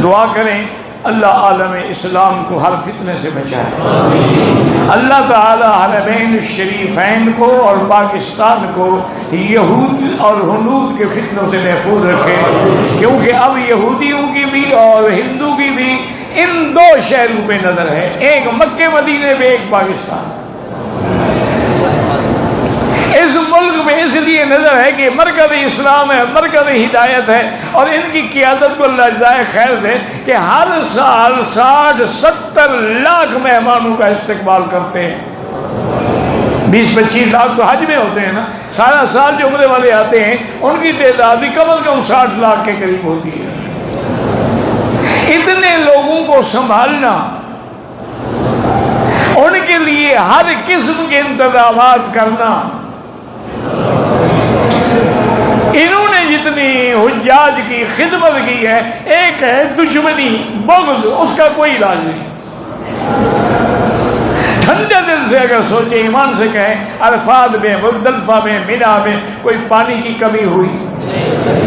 دعا کریں اللہ عالم اسلام کو ہر فتنے سے بچائے، اللہ تعالی حرمین الشریفین کو اور پاکستان کو یہود اور ہنود کے فتنوں سے محفوظ رکھے، کیونکہ اب یہودیوں کی بھی اور ہندو کی بھی ان دو شہروں پہ نظر ہے، ایک مکے مدینے پہ، ایک پاکستان۔ اس ملک میں اس لیے نظر ہے کہ مرکز اسلام ہے، مرکز ہدایت ہے، اور ان کی قیادت کو اللہ جزائے خیر دے کہ ہر سال 60-70 لاکھ مہمانوں کا استقبال کرتے ہیں۔ 20-25 لاکھ تو حج میں ہوتے ہیں نا، سارا سال جو عمرے والے آتے ہیں ان کی تعداد بھی کم از کم 60 لاکھ کے قریب ہوتی ہے۔ اتنے لوگوں کو سنبھالنا، ان کے لیے ہر قسم کے انتظامات کرنا، انہوں نے جتنی حجاج کی خدمت کی ہے، ایک ہے دشمنی بغض، اس کا کوئی علاج نہیں۔ ٹھنڈے دل سے اگر سوچے، ایمان سے کہیں عرفات میں، مزدلفہ میں، مینا میں کوئی پانی کی کمی ہوئی،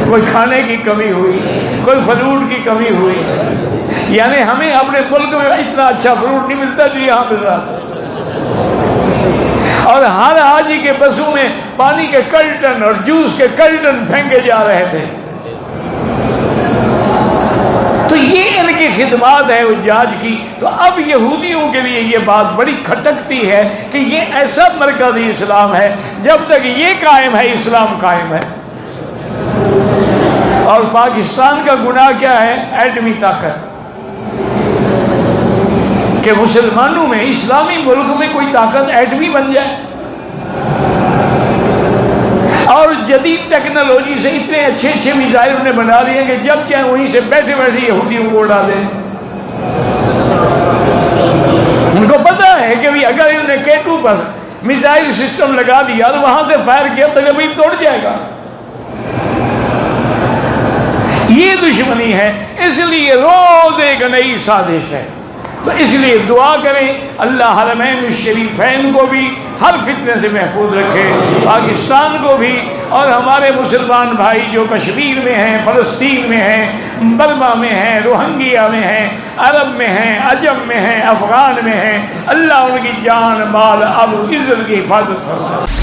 کوئی کھانے کی کمی ہوئی، کوئی فروٹ کی کمی ہوئی، یعنی ہمیں اپنے ملک میں اتنا اچھا فروٹ نہیں ملتا جو یہاں مل رہا تھا، اور ہر حاجی کے بسوں میں پانی کے کلٹن اور جوس کے کلٹن پھینکے جا رہے تھے۔ تو یہ ان کی خدمات ہے حجاج کی۔ تو اب یہودیوں کے لیے یہ بات بڑی کھٹکتی ہے کہ یہ ایسا مرکزی اسلام ہے، جب تک یہ قائم ہے اسلام قائم ہے۔ اور پاکستان کا گناہ کیا ہے؟ ایٹمی طاقت، کہ مسلمانوں میں، اسلامی ملک میں کوئی طاقت ایٹمی بن جائے، اور جدید ٹیکنالوجی سے اتنے اچھے اچھے میزائل انہیں بنا لیے کہ جب چاہے وہیں سے بیٹھے بیٹھے یہودیوں کو اڑا دیں۔ ان کو پتا ہے کہ بھی اگر انہوں نے K2 پر میزائل سسٹم لگا دیا تو وہاں سے فائر کیا تو کبھی توڑ جائے گا۔ یہ دشمنی ہے، اس لیے روز ایک نئی سازش ہے۔ تو اس لیے دعا کریں اللہ حرمین الشریفین کو بھی ہر فتنے سے محفوظ رکھے، پاکستان کو بھی، اور ہمارے مسلمان بھائی جو کشمیر میں ہیں، فلسطین میں ہیں، برما میں ہیں، روہنگیا میں ہیں، عرب میں ہیں، عجم میں ہیں، افغان میں ہیں، اللہ ان کی جان مال اب عزت کی حفاظت فرمائے۔